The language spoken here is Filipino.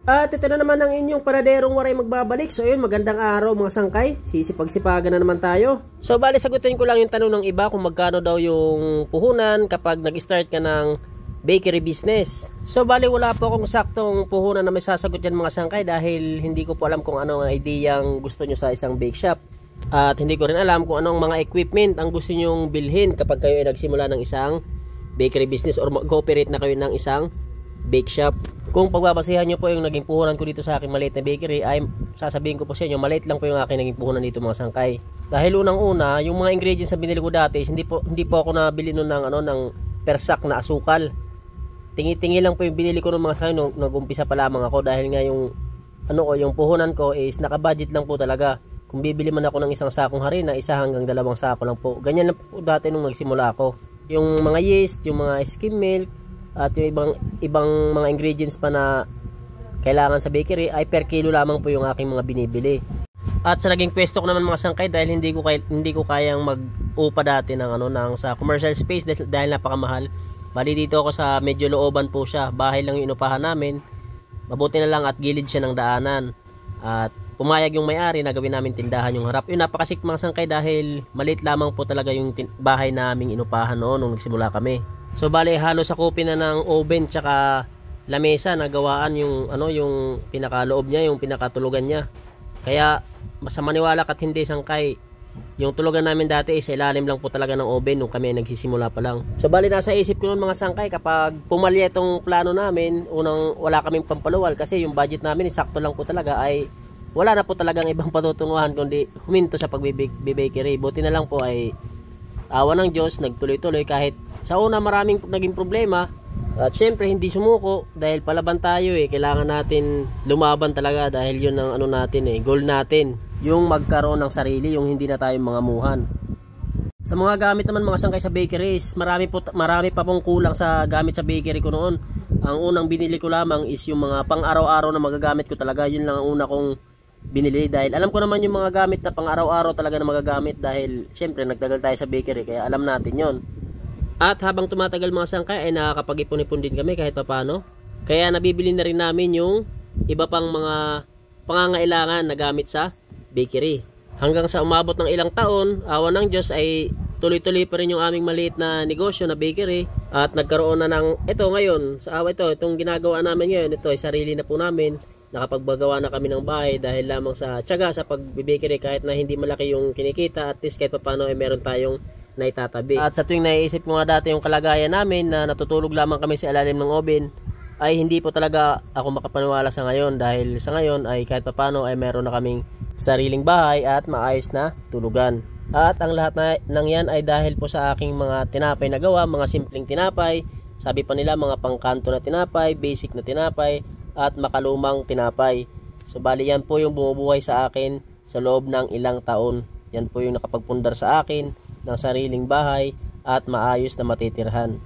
At ito na naman ang inyong panaderong waray magbabalik. So yun, magandang araw mga sangkay. Sisipag-sipagan na naman tayo. So bali, sagutin ko lang yung tanong ng iba kung magkano daw yung puhunan kapag nag-start ka ng bakery business. So bali, wala po akong saktong puhunan na may sasagot dyan mga sangkay dahil hindi ko po alam kung ano ang idea ang gusto nyo sa isang bake shop. At hindi ko rin alam kung anong mga equipment ang gusto nyong bilhin kapag kayo ay nagsimula ng isang bakery business or mag-cooperate na kayo ng isang bake shop. Kung pagbabasihan nyo po yung naging puhunan ko dito sa aking maliit na bakery, ay sasabihin ko po sa inyo, maliit lang po yung aking naging puhunan dito mga sangkay. Dahil unang-una, yung mga ingredients na binili ko dati, hindi po ako nabili nun ng per sack na asukal. Tingi-tingi lang po yung binili ko ng mga sangkay nung nag-umpisa pa lamang ako dahil nga yung puhunan ko is naka-budget lang po talaga. Kung bibili man ako ng isang sakong harina, 1 hanggang 2 sako lang po. Ganyan lang po dati nung nagsimula ako. Yung mga yeast, yung mga skim milk, at yung ibang mga ingredients pa na kailangan sa bakery ay per kilo lamang po yung aking mga binibili. At sa naging pwesto ko naman mga sangkay, dahil hindi ko kayang mag-upa dati ng sa commercial space dahil napakamahal. Bali dito ako sa medyo looban po siya. Bahay lang yung inupahan namin. Mabuti na lang at gilid siya ng daanan. At pumayag yung may-ari na gawin namin tindahan yung harap. Yun, napakasik mga sangkay dahil maliit lamang po talaga yung bahay naming inupahan noon nung nagsimula kami. So bali, halos sakupin na ng oven tsaka lamesa na gawaan yung pinakaloob niya, yung pinakatulugan niya. Kaya sa maniwala kat hindi sangkay, yung tulugan namin dati is ilalim lang po talaga ng oven nung kami nagsisimula pa lang. So bali, nasa isip ko noon mga sangkay, kapag pumalya itong plano namin, unang wala kaming pampaluwal kasi yung budget namin sakto lang po talaga, ay wala na po talagang ibang patutunguhan kundi huminto sa pagbibakery. Buti na lang po ay awa ng Diyos, nagtuloy-tuloy kahit sa una maraming naging problema. At syempre hindi sumuko dahil palaban tayo kailangan natin lumaban talaga dahil yun ang natin goal natin, yung magkaroon ng sarili, yung hindi na tayo mga muhan. Sa mga gamit naman mga sangkay sa bakeries, marami pa pong kulang sa gamit sa bakery ko noon. Ang unang binili ko lamang is yung mga pang araw-araw na magagamit ko talaga. Yun lang ang una kong binili dahil alam ko naman yung mga gamit na pang araw-araw talaga na magagamit dahil syempre nagtagal tayo sa bakery kaya alam natin yon. At habang tumatagal mga sangkay ay nakakapag-ipon-ipon din kami kahit papano. Kaya nabibili na rin namin yung iba pang mga pangangailangan na gamit sa bakery. Hanggang sa umabot ng ilang taon, awa ng Diyos ay tuloy-tuloy pa rin yung aming maliit na negosyo na bakery. At nagkaroon na ng ito ngayon, itong ginagawa namin ngayon, ito ay sarili na po namin. Nakapagbagawa na kami ng bahay dahil lamang sa tiyaga sa pagbibakery. Kahit na hindi malaki yung kinikita, at least kahit papano ay meron tayong naitatabi. At sa tuwing naiisip ko nga dati yung kalagayan namin na natutulog lamang kami sa ilalim ng oven, ay hindi po talaga ako makapaniwala sa ngayon dahil sa ngayon ay kahit papano ay meron na kaming sariling bahay at maayos na tulugan. At ang lahat ng yan ay dahil po sa aking mga tinapay na gawa, mga simpleng tinapay. Sabi pa nila mga pangkanto na tinapay, basic na tinapay, at makalumang tinapay. So bali yan po yung bumubuhay sa akin sa loob ng ilang taon. Yan po yung nakapagpundar sa akin ng sariling bahay at maayos na matitirhan.